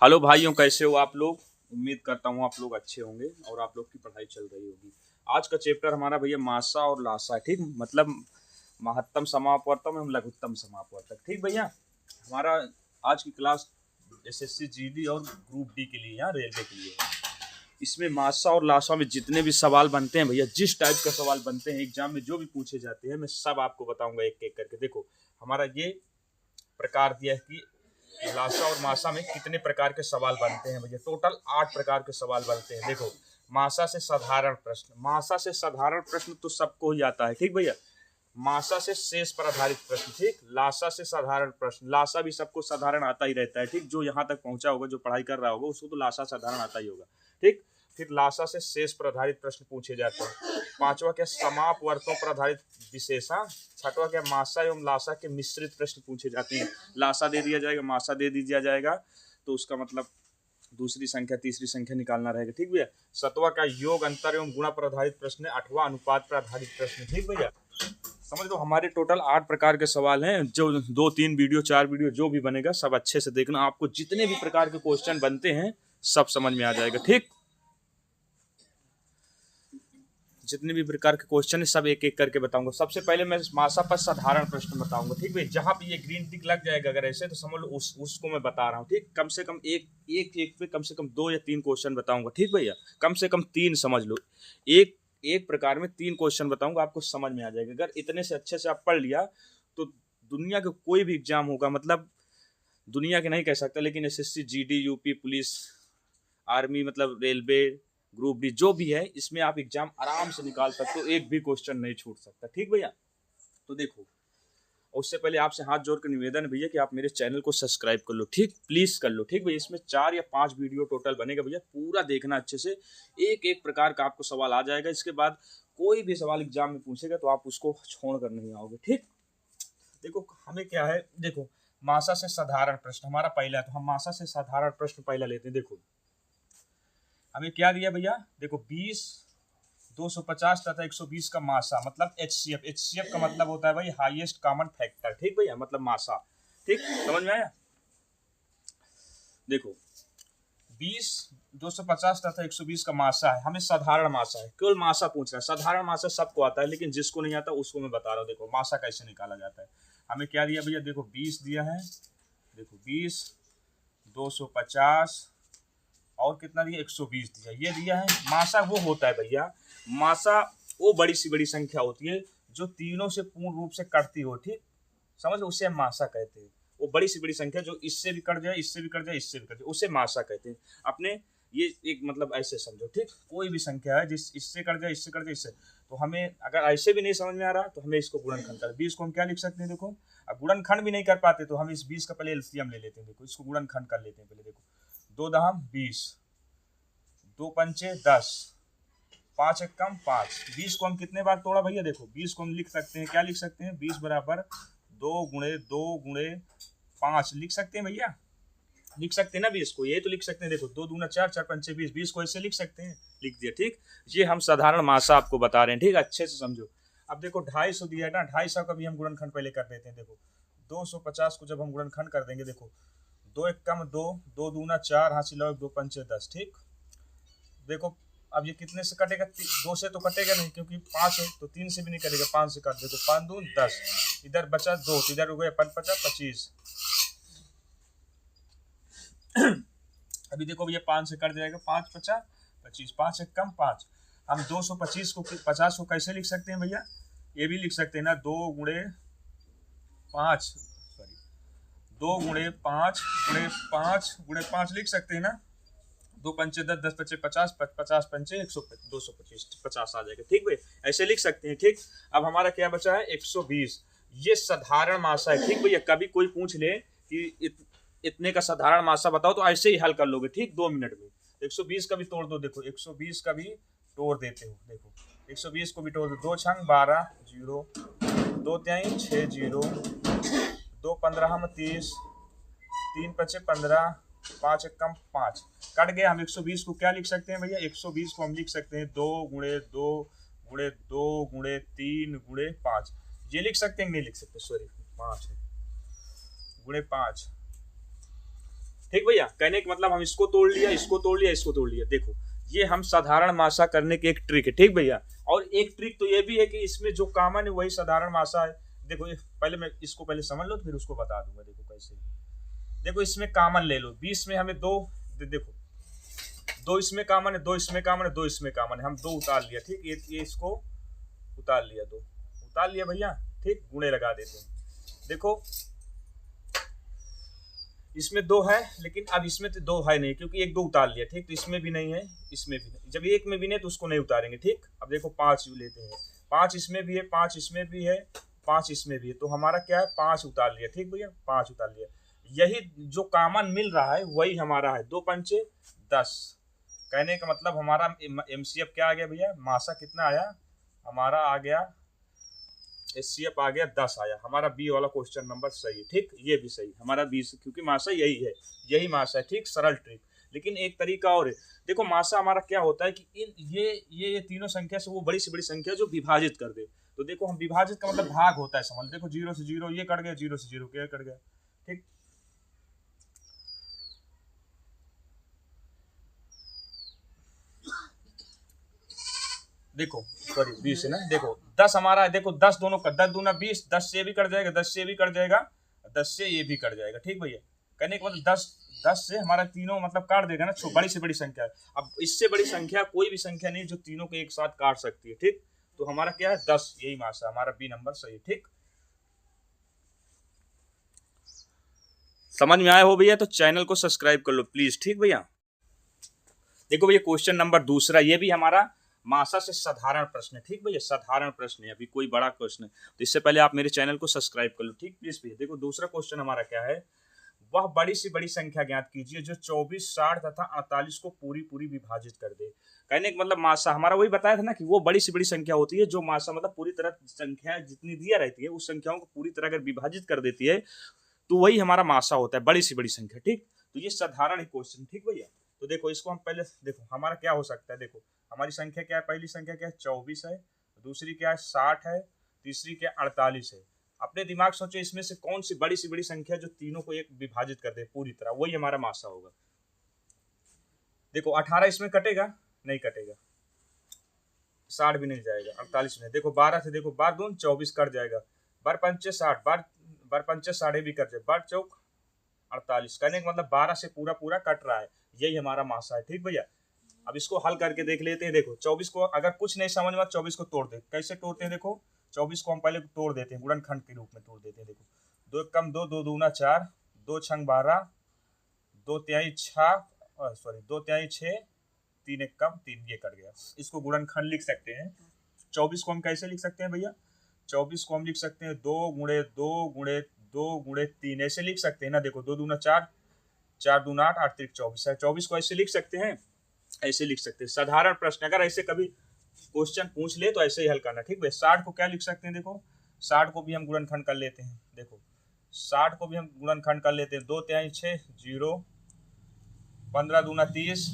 Hello भाइयों, कैसे हो आप लोग। उम्मीद करता हूँ आप लोग अच्छे होंगे और आप लोग की पढ़ाई चल रही होगी। आज का चैप्टर हमारा भैया मासा और लासा है, ठीक। मतलब महत्तम समापवर्तम एवं लघुत्तम समापवर्तक, ठीक भैया। हमारा आज की क्लास एसएससी जीडी और ग्रुप डी के लिए, यहाँ रेलवे के लिए है। इसमें मासा और लासा में जितने भी सवाल बनते हैं भैया, जिस टाइप का सवाल बनते हैं एग्जाम में, जो भी पूछे जाते हैं, मैं सब आपको बताऊंगा एक एक करके। देखो हमारा ये प्रकार दिया है कि लासा और मासा में कितने प्रकार के सवाल बनते हैं भैया। टोटल 8 प्रकार के सवाल बनते हैं। देखो मासा से साधारण प्रश्न, मासा से साधारण प्रश्न तो सबको ही आता है, ठीक भैया। मासा से शेष पर आधारित प्रश्न, ठीक। लासा से साधारण प्रश्न, लासा भी सबको साधारण आता ही रहता है, ठीक। जो यहाँ तक पहुंचा होगा, जो पढ़ाई कर रहा होगा, उसको तो लासा साधारण आता ही होगा, ठीक। फिर लासा से शेष पर आधारित प्रश्न पूछे जाते हैं। पांचवा क्या, समापवर्तों पर आधारित विशेषण। छठवा क्या, मासा एवं लासा के मिश्रित प्रश्न पूछे जाते हैं। लासा दे दिया जाएगा, मासा दे दिया जाएगा, तो उसका मतलब दूसरी संख्या तीसरी संख्या निकालना रहेगा, ठीक भैया। सतवा का योग अंतर एवं गुणा पर आधारित प्रश्न। आठवां अनुपात पर आधारित प्रश्न, ठीक भैया। समझ लो हमारे टोटल 8 प्रकार के सवाल हैं। जो 2-3 वीडियो 4 वीडियो जो भी बनेगा सब अच्छे से देखना। आपको जितने भी प्रकार के क्वेश्चन बनते हैं सब समझ में आ जाएगा, ठीक। जितने भी प्रकार के क्वेश्चन है सब एक एक करके बताऊंगा। सबसे पहले मैं मासा पर साधारण प्रश्न बताऊंगा, ठीक भाई। जहां भी ये ग्रीन टिक लग जाएगा अगर ऐसे, तो समझ लो उसको मैं बता रहा हूँ, ठीक। कम से कम एक पे कम से कम 2 या 3 क्वेश्चन बताऊंगा, ठीक भैया। कम से कम 3 समझ लो। एक एक प्रकार में 3 क्वेश्चन बताऊंगा, आपको समझ में आ जाएगा। अगर इतने से अच्छे से आप पढ़ लिया तो दुनिया का कोई भी एग्जाम होगा, मतलब दुनिया के नहीं कह सकता, लेकिन SSC GD UP police army, मतलब रेलवे ग्रुप डी जो भी है, इसमें आप एग्जाम आराम से निकाल सकते हो। एक भी क्वेश्चन नहीं छूट सकता, ठीक भैया। तो देखो, उससे पहले आपसे हाथ जोड़ कर निवेदन है भैया कि आप मेरे चैनल को सब्सक्राइब कर लो, ठीक। प्लीज कर लो, ठीक भैया। इसमें 4 या 5 वीडियो टोटल बनेगा भैया, पूरा देखना अच्छे से। एक एक प्रकार का आपको सवाल आ जाएगा। इसके बाद कोई भी सवाल एग्जाम में पूछेगा तो आप उसको छोड़ कर नहीं आओगे, ठीक। देखो हमें क्या है, देखो मासा से साधारण प्रश्न हमारा पहला है, तो हम मासा से साधारण प्रश्न पहला लेते हैं। देखो हमें क्या दिया भैया, देखो 20, 250 तथा 120 का मासा, मतलब एचसीएफ। एचसीएफ का मतलब होता है भाई हाईएस्ट कॉमन फैक्टर, ठीक भैया, मतलब मासा, ठीक। समझ में आया। देखो 20, 250 तथा 120 का मासा है, हमें साधारण मासा है, केवल मासा पूछ रहा है। साधारण मासा सबको आता है, लेकिन जिसको नहीं आता उसको मैं बता रहा हूँ। देखो मासा कैसे निकाला जाता है। हमें क्या दिया भैया, देखो 20 दिया है, देखो 20, 250 और कितना दिया, 120 दिया, ये दिया है। मासा वो होता है भैया, मासा वो बड़ी सी बड़ी संख्या होती है जो तीनों से पूर्ण रूप से कटती हो, ठीक। समझ लो, उसे हम मासा कहते हैं। वो बड़ी सी बड़ी संख्या जो इससे भी कट जाए, इससे भी कट जाए, इससे भी कट जाए, उसे मासा कहते हैं अपने। ये एक मतलब ऐसे समझो, ठीक। कोई भी संख्या है जिस इससे कट जाए, इससे कट जाए, इससे, तो हमें अगर ऐसे भी नहीं समझ में आ रहा तो हमें इसको गुणनखंड कर, 20 को हम क्या लिख सकते हैं, देखो। अब गुणनखंड भी नहीं कर पाते तो हम इस 20 का पहले एलसीएम ले लेते हैं। देखो इसको गुणनखंड कर लेते हैं पहले। देखो 2 दहम 20, 2 पंचे 10, 5 एकम 5। 20 को हम कितने बार तोड़ा भैया, देखो 20 को हम लिख सकते हैं, क्या लिख सकते हैं, 20 बराबर 2 गुणे 2 गुणे 5 लिख सकते हैं भैया। लिख सकते हैं ना 20 को, ये तो लिख सकते हैं। देखो 2 दूना 4, 4 पंचे 20, 20 को ऐसे लिख सकते हैं, लिख दिया, ठीक। ये हम साधारण मासा आपको बता रहे हैं, ठीक। अच्छे से समझो। अब देखो 250 दिया है ना, 250 का भी हम गुणनखंड पहले कर देते हैं। देखो 250 को जब हम गुणनखंड कर देंगे, देखो 2 एकम 2, 2 दूना 4, हासिल 2 पंचे 10, ठीक। देखो अब ये कितने से कटेगा, 2 से तो कटेगा नहीं क्योंकि 5 है, तो 3 से भी नहीं कटेगा, 5 से काट दे तो 5 दून 10, इधर बचा 2, इधर हो गया 5 50 25। अभी देखो ये 5 से कट जाएगा, 5 50 25, 5 एक कम 5। हम 225 को 50 को कैसे लिख सकते हैं भैया, ये भी लिख सकते हैं ना, 2 गुणे 5, सॉरी 2 गुणे 5 गुणे 5 गुणे 5 लिख सकते हैं ना। 2 पंचे 10, 10 पचे 50, 50 पंचे 100, 225, 50 आ जाएगा, ठीक भाई। ऐसे लिख सकते हैं, ठीक। अब हमारा क्या बचा है, 120। ये साधारण मासा है, ठीक भैया। कभी कोई पूछ ले कि इतने का साधारण मासा बताओ, तो ऐसे ही हल कर लोगे, ठीक, 2 मिनट में। 120 का भी तोड़ दो, देखो 120 का भी तोड़ देते हो। देखो 120 को भी तोड़ दो, 2 छंग 12 0, 2 त्याई 6 0, 2 15 30, 3 पचे 15, 5 एकम 5 कट गया। हम 120 को क्या लिख सकते हैं भैया, 120 को हम लिख सकते हैं 2 गुणे 2 गुणे 2 गुणे 3 गुणे 5। ये लिख सकते हैं, नहीं लिख सकते, सॉरी 5 है गुणे 5, ठीक भैया, कहने का मतलब हम इसको तोड़ लिया, इसको तोड़ लिया, इसको तोड़ लिया। देखो ये हम साधारण मासा करने की एक ट्रिक है, ठीक भैया। और एक ट्रिक तो ये भी है कि इसमें जो कॉमन है वही साधारण मासा है। देखो पहले मैं इसको पहले समझ लो फिर उसको बता दूंगा। देखो कैसे, देखो इसमें कॉमन ले लो, 20 में हमें दो, देखो दो इसमें कॉमन है, दो इसमें कॉमन है, दो इसमें कॉमन है, हम दो उतार लिया, ठीक। ये इसको उतार लिया, दो उतार लिया भैया, ठीक। गुणे लगा देते हैं। देखो इसमें दो है, लेकिन अब इसमें तो दो है नहीं क्योंकि एक दो उतार लिया, ठीक। तो इसमें भी नहीं है, इसमें भी नहीं। जब एक में भी नहीं तो उसको नहीं उतारेंगे, ठीक। अब देखो 5 लेते हैं, 5 इसमें भी है, 5 इसमें भी है, 5 इसमें भी है, तो हमारा क्या है, 5 उतार लिया, ठीक भैया, 5 उतार लिया। यही जो कॉमन मिल रहा है वही हमारा है, 2 पंचे 10। कहने का मतलब हमारा एमसीएफ क्या आ गया भैया, मासा कितना आया हमारा, आ गया एचसीएफ आ गया 10 आया। हमारा बी वाला क्वेश्चन नंबर सही है, ठीक। ये भी सही हमारा बी, क्योंकि मासा यही है, यही मासा है, ठीक। सरल ट्रिक। लेकिन एक तरीका और है, देखो मासा हमारा क्या होता है कि ये तीनों संख्या से वो बड़ी से बड़ी संख्या जो विभाजित कर दे। तो देखो हम विभाजित का मतलब भाग होता है, समझ। देखो 0 से 0 ये कट गया, 0 से 0 क्या कट गया, ठीक। देखो सॉरी 20 है ना, देखो 10 हमारा है, देखो 10 दोनों का, 10 दूना 20, 10 से भी कट जाएगा, 10 से भी कट जाएगा, 10 से ये भी कट जाएगा, ठीक भैया। कहने के मतलब 10 से हमारा तीनों मतलब काट देगा ना, बड़ी से बड़ी संख्या है। अब इससे बड़ी संख्या कोई भी संख्या नहीं जो तीनों को एक साथ काट सकती है, ठीक। तो हमारा क्या है 10, यही मासा हमारा बी नंबर सही, ठीक। समझ में आया हो भैया तो चैनल को सब्सक्राइब कर लो प्लीज, ठीक भैया। देखो भैया क्वेश्चन नंबर दूसरा, ये भी हमारा मासा से साधारण प्रश्न है, ठीक भैया, साधारण प्रश्न है, अभी कोई बड़ा क्वेश्चन है। तो इससे पहले आप मेरे चैनल को सब्सक्राइब कर लो, ठीक प्लीज भैया। देखो दूसरा क्वेश्चन हमारा क्या है, वह बड़ी से बड़ी संख्या ज्ञात कीजिए जो 24, 60 तथा 48 को पूरी पूरी विभाजित कर दे। कहने का मतलब मासा हमारा वही बताया था ना कि वो बड़ी से बड़ी संख्या होती है जो मासा मतलब पूरी तरह संख्या जितनी दिया रहती है उस संख्याओं को पूरी तरह अगर विभाजित कर देती है तो वही हमारा मासा होता है, बड़ी से बड़ी संख्या, ठीक। तो ये साधारण क्वेश्चन, ठीक भैया। तो देखो इसको हम पहले देखो हमारा क्या हो सकता है। देखो हमारी संख्या क्या है, पहली संख्या क्या है 24 है, दूसरी क्या है 60 है, तीसरी क्या 48 है। अपने दिमाग सोचो इसमें से कौन सी बड़ी संख्या जो तीनों को एक विभाजित कर दे पूरी तरह, वही हमारा मासा होगा। देखो 18 इसमें कटेगा नहीं, कटेगा, 60 भी नहीं जाएगा, 48 में। देखो 12 से, देखो 12 दून 24 कट जाएगा, 12 पंचे 60, 12 पंचे 60 भी कट जाए, 12 चौक 48। कहने का मतलब 12 से पूरा पूरा कट रहा है, यही हमारा मासा है, ठीक भैया। अब इसको हल करके देख लेते हैं। देखो 24 को अगर कुछ नहीं समझ में 24 को तोड़ दे, कैसे तोड़ते हैं। देखो 24 को हम पहले तोड़ देते हैं, गुणनखंड के रूप में तोड़ देते हैं। देखो 2 एक कम 2, 2 दूना 4, 2 छंग 12, 2 तिहाई 6, सॉरी 2 तिहाई 6, 3 एक कम 3, ये कट गया। इसको गुणनखंड लिख सकते हैं। 24 को हम कैसे लिख सकते हैं भैया, 24 को हम लिख सकते हैं 2 गुणे 2 गुणे 2 गुणे 3, ऐसे लिख सकते हैं ना। देखो 2 दूना 4, 4 दूना 8, 8 3 24 है। 24 को ऐसे लिख सकते हैं, ऐसे लिख सकते हैं। साधारण प्रश्न अगर ऐसे कभी क्वेश्चन पूछ ले तो ऐसे ही हल करना, ठीक है। 60 को क्या लिख सकते हैं, देखो 60 को भी हम गुणनखंड कर लेते हैं। देखो 60 को भी हम गुणनखंड कर लेते हैं, 2 तिहाई 6 0, 15 दूना 30,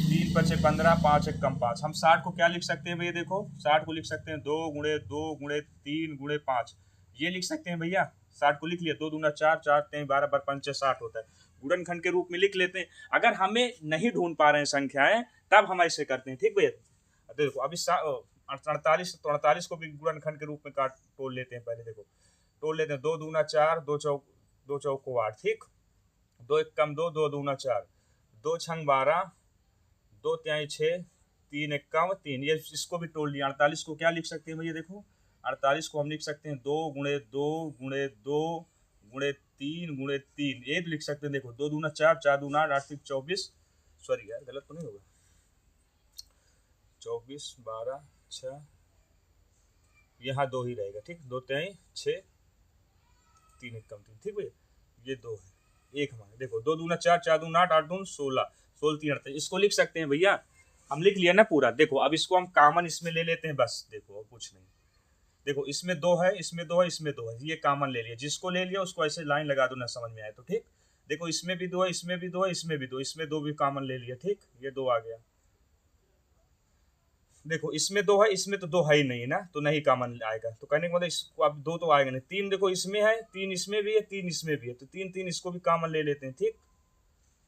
3 पचे 15, 5 एक कम 5। हम 60 को क्या लिख सकते हैं भैया, देखो 60 को लिख सकते हैं 2 गुणे 2 गुणे 3 गुणे 5, ये लिख सकते हैं भैया। 60 को लिख लिया, 2 दूना 4, 4 3 12, 12 पंचे 60 होता है। गुणनखंड के रूप में लिख लेते हैं। अगर हमें नहीं ढूंढ पा रहे हैं संख्याएं तब हम ऐसे करते हैं, ठीक भैया। देखो अभी 48 को भी गुणनखंड के रूप में काट तोड़ लेते हैं। पहले देखो तोड़ लेते हैं, 2 दूना 4, 2 चौक को 8, ठीक। 2 एक कम 2, 2 दूना 4, 2 छंग 12, 2 तिहाई 6, 3 एक कम 3, ये इसको भी तोड़ लिया। 48 को क्या लिख सकते हैं भैया, देखो 48 को हम लिख सकते हैं 2 गुणे 2 गुणे 2 गुणे 3 गुणे 3, ये भी लिख सकते हैं। देखो 2 दूना 4, 4 दूना 8, 8 24, सॉरी यार गलत तो नहीं होगा, 24 12 6, यहाँ 2 ही रहेगा, ठीक। 2 तिहाई 6, 3 एक कम 3, ठीक भैया, ये 2 है, एक हमारे। देखो 2 दूना 4, 4 दूना 8, 8 दून 16, 16 3 38, इसको लिख सकते हैं भैया। हम लिख लिया ना पूरा। देखो अब इसको हम कॉमन इसमें ले लेते हैं बस। देखो कुछ नहीं, देखो इसमें 2 है, इसमें 2 है, इसमें 2 है, ये कॉमन ले लिया। जिसको ले लिया उसको ऐसे लाइन लगा दो ना, समझ में आए तो, ठीक। देखो इसमें भी 2 है, इसमें भी 2 है, इसमें भी 2, इसमें 2 भी कॉमन ले लिया, ठीक। ये 2 आ गया। देखो इसमें दो है, इसमें तो दो है ही नहीं ना, तो नहीं कॉमन आएगा। तो कहने का मतलब इसको अब दो तो आएगा नहीं। तीन देखो इसमें है, तीन इसमें भी है, तीन इसमें भी है, तो तीन तीन इसको भी कॉमन ले लेते हैं। ठीक,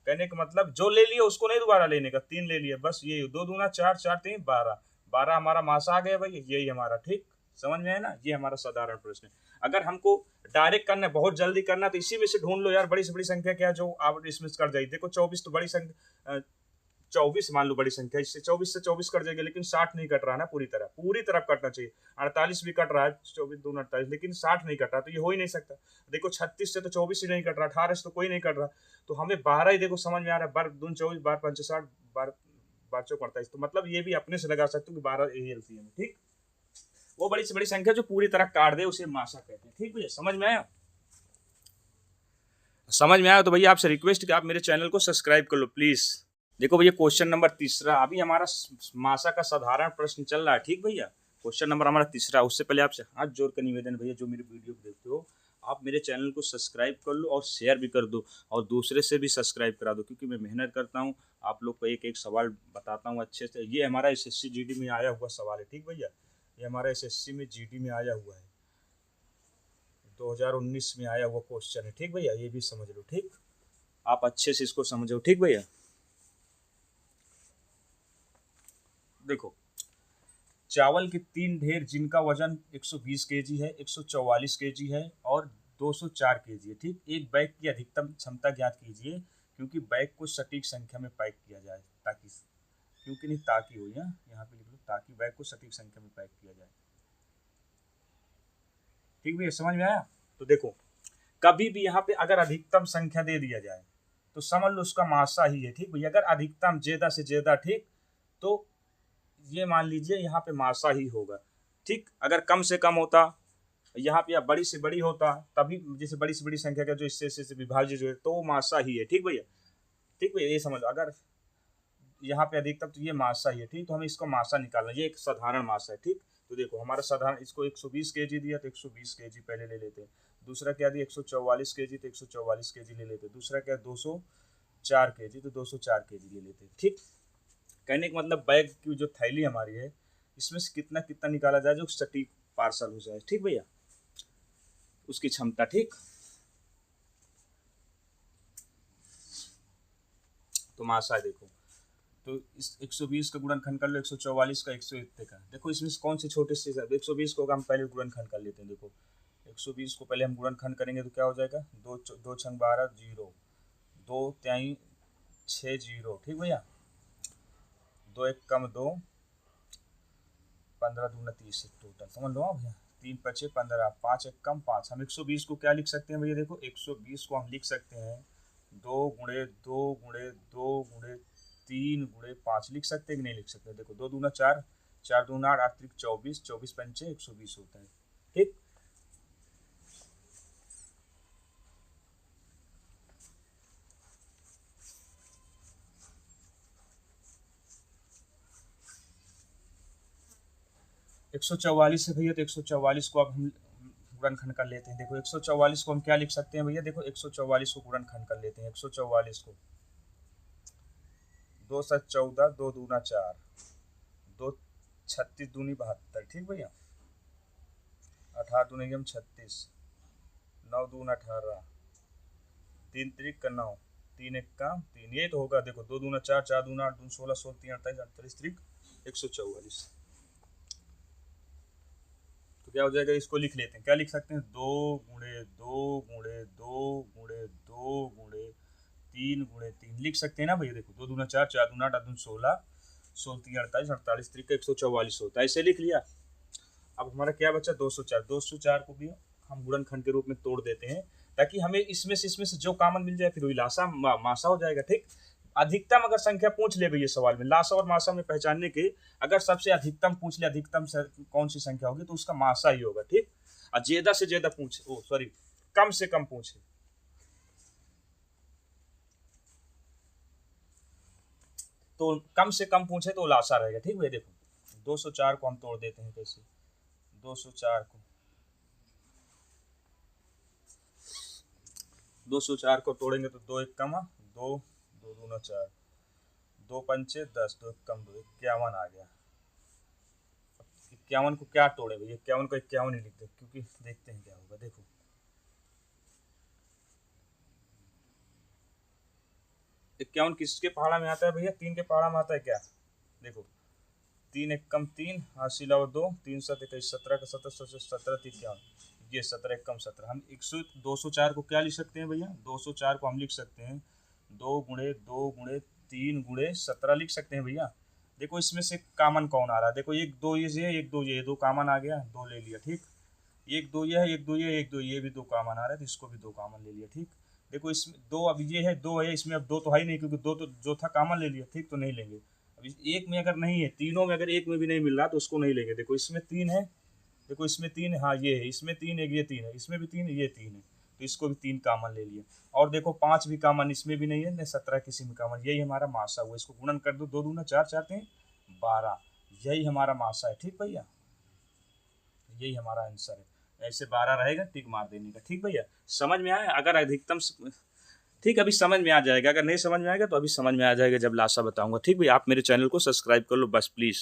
कहने का मतलब जो ले लिया उसको नहीं दोबारा लेने का, तीन ले लिया बस। ये दो दूना चार, चार तीन 12, 12 हमारा मासा आ गया भाई, यही हमारा। ठीक, समझ में आया ना, ये हमारा साधारण प्रश्न है। अगर हमको डायरेक्ट करना है, बहुत जल्दी करना, तो इसी में से ढूंढ लो यार, बड़ी से बड़ी संख्या क्या जो आप इसमें कर जाएगी। देखो 24 तो बड़ी संख्या, 24 मान लो बड़ी संख्या, इससे 24 से 24 कट जाएगा, लेकिन 60 नहीं कट रहा ना पूरी तरह, पूरी तरफ कटना चाहिए। 48 भी कट रहा है, 24 दूना 48, लेकिन 60 नहीं कट रहा, तो ये हो ही नहीं सकता। देखो 36 से तो 24 ही नहीं कट रहा, 18 से तो कोई नहीं कट रहा, तो हमें 12 ही देखो समझ में आ रहा है। 12 दून 24, 12 पंचे 60, 12 12 चौक 48, तो मतलब ये भी अपने से लगा सकते हो कि 12 यही एलसीएम है। ठीक, वो बड़ी से बड़ी संख्या जो पूरी तरह काट दे उसे मासा कहते हैं। ठीक भैया, समझ में आया? समझ में आया तो भैया आपसे रिक्वेस्ट कि आप मेरे चैनल को सब्सक्राइब कर लो प्लीज। देखो भैया क्वेश्चन नंबर तीसरा, अभी हमारा मासा का साधारण प्रश्न चल रहा है। ठीक भैया, क्वेश्चन नंबर हमारा तीसरा। उससे पहले आपसे हाथ जोड़ कर निवेदन भैया, जो मेरी वीडियो को देखते हो आप मेरे चैनल को सब्सक्राइब कर लो और शेयर भी कर दो, और दूसरे से भी सब्सक्राइब करा दो, क्योंकि मैं मेहनत करता हूँ, आप लोग को एक एक सवाल बताता हूँ अच्छे से। ये हमारा एसएससी जीडी में आया हुआ सवाल है। ठीक भैया, ये हमारा एसएससी में जीडी में आया हुआ है, 2019 में आया हुआ क्वेश्चन है। ठीक भैया, ये भी समझ लो। ठीक, आप अच्छे से इसको समझो। ठीक भैया, देखो चावल के 3 ढेर जिनका वजन 120 केजी है, 144 केजी है और 204 केजी है। ठीक, एक बैग की अधिकतम क्षमता ज्ञात कीजिए, क्योंकि बैग को सटीक संख्या में पैक किया जाए, ताकि, क्योंकि नहीं ताकि हो, यहाँ पे लिख लो, ताकि बैग को सटीक संख्या में पैक किया जाए। ठीक भैया, समझ में आया? तो देखो कभी भी यहाँ पे अगर अधिकतम संख्या दे दिया जाए तो समझ लो उसका मासा ही है। ठीक भैया, अगर अधिकतम ज्यादा से ज्यादा, ठीक, तो ये मान लीजिए यहाँ पे मासा ही होगा। ठीक, अगर कम से कम होता यहाँ पे या बड़ी से बड़ी होता, तभी जैसे बड़ी से बड़ी संख्या का जो इससे से विभाज्य जो है, तो वो मासा ही है। ठीक भैया, ठीक भैया, ये समझ, अगर यहाँ पे अधिकतम तो ये मासा ही है। ठीक, तो हमें इसको मासा निकालना, ये एक साधारण मासा है। ठीक, तो देखो हमारा साधारण, इसको 120 केजी दिया तो 120 केजी पहले ले लेते हैं। दूसरा क्या दिया 144 केजी, तो 144 केजी ले लेते हैं। दूसरा क्या 204 केजी, तो 204 केजी ले लेते हैं। ठीक, कहने का मतलब बैग की जो थैली हमारी है, इसमें से कितना कितना निकाला जाए जो सटीक पार्सल हो जाए। ठीक भैया, उसकी क्षमता। ठीक, तो मासा है देखो, तो इस 120 का गुणनखंड कर लो 144 का, 101 का। देखो इसमें कौन से छोटे से 120 को हम पहले गुणनखंड कर लेते हैं। देखो 120 को पहले हम गुणनखंड करेंगे तो क्या हो जाएगा, 2 छंग 12 जीरो, 2 त्याई 6 जीरो। ठीक भैया, 2 एक कम 2, 15 दूना 30 टोटल, समझ लो भैया, 3 पचे 15, 5 एक कम 5। हम 120 को क्या लिख सकते हैं भैया, देखो 120 को हम लिख सकते हैं 2 गुणे 2 गुणे 2 गुणे 3 गुणे 5 लिख सकते हैं कि नहीं लिख सकते? देखो 2 दूना 4, 4 दूना 8, 8 24, 24 पंचे 120 होता है। ठीक, 144 है भैया, तो 144 को अब हम गुणनखंड कर लेते हैं। देखो 144 को हम क्या लिख सकते हैं भैया, देखो 144 को गुणनखंड कर लेते हैं। 144 को 2 7 14, 2 दूना 4, 2 36 दूनी 72। ठीक भैया, 18 दूनी हम 36, 9 दूना 18, 3 त्रिक का 9, 3 एक का 3, ये तो होगा। देखो 2 दूना 4, 4 दूना 8, 2 16, 16 3 28, 48 त्रिक 144। तो क्या हो जाएगा, इसको लिख लेते हैं, क्या लिख सकते हैं, 2 गुणे 2 गुणे 2 गुणे 2 गुणे 3 गुणे 3 लिख सकते हैं ना भैया। देखो 2 दूना 4, 4 दूना 8, 8 16, 16 3 48, 48 त्रिक 144 होता है, ऐसे लिख लिया। अब हमारा क्या बचा, 204। 204 को भी हम गुणनखंड के रूप में तोड़ देते हैं, ताकि हमें इसमें से जो कॉमन मिल जाए, फिर वही लासा मासा हो जाएगा। ठीक, अधिकतम अगर संख्या पूछ ले भैया सवाल में, लासा और मासा में पहचानने के, अगर सबसे अधिकतम पूछ ले, अधिकतम कौन सी संख्या होगी, तो उसका मासा ही होगा। ठीक, और ज्यादा से ज्यादा पूछे, ओ सॉरी, कम से कम पूछे तो, कम से कम पूछे तो लासा रहेगा। ठीक भैया, देखो 204 को हम तोड़ देते हैं कैसे, 204 को 204 को तोड़ेंगे तो 2 एक कम 2, 2 दूना 4, 2 पंचे 10, 2 एक कम 2, 51 आ गया। 51 को क्या तोड़े भैया, 51 को 51 ही लिख दे, क्योंकि देखते हैं क्या होगा। देखो 51 किसके पहाड़ा में आता है भैया, 3 के पहाड़ा में आता है क्या। देखो 3 एकम 3, 80 लाओ 2, 3 7 21, 17 का 17 17 3 51, ये 17 एकम 17। हम 204 को क्या लिख सकते हैं भैया, 204 को हम लिख सकते हैं 2 गुणे 2 गुणे 3 गुणे 17 लिख सकते हैं भैया। देखो इसमें से कॉमन कौन आ रहा है, देखो 1 2 ये है, 1 2 ये, 2 कॉमन आ गया, 2 ले लिया, ठीक। 1 2 ये है, 1 2 ये, 1 2 ये भी 2 कॉमन आ रहा है, तो इसको भी 2 कॉमन ले लिया, ठीक। देखो इसमें 2, अब ये है 2 है, इसमें अब 2 तो है ही नहीं, क्योंकि 2 तो जो था कॉमन ले लिया, ठीक, तो नहीं लेंगे। अब एक में अगर नहीं है, तीनों में अगर एक में भी नहीं मिल रहा तो उसको नहीं लेंगे। देखो इसमें 3 है, देखो इसमें 3 है, हाँ ये है, इसमें 3 है, ये 3 है, इसमें भी 3 है, ये 3 है, तो इसको भी 3 कॉमन ले लिया। और देखो 5 भी कॉमन इसमें भी नहीं है, न 17 किसी में कॉमन, यही हमारा मासा हुआ। इसको गुणन कर दो, 2 दूना 4 4 3 12, यही हमारा मासा है, ठीक भैया, यही हमारा आंसर है। ऐसे 12 रहेगा, टिक मार देने का, ठीक भैया। समझ में आया, अगर अधिकतम ठीक, अभी समझ में आ जाएगा, अगर नहीं समझ में आएगा तो अभी समझ में आ जाएगा जब लाशा बताऊंगा, ठीक भैया। आप मेरे चैनल को सब्सक्राइब कर लो बस प्लीज़।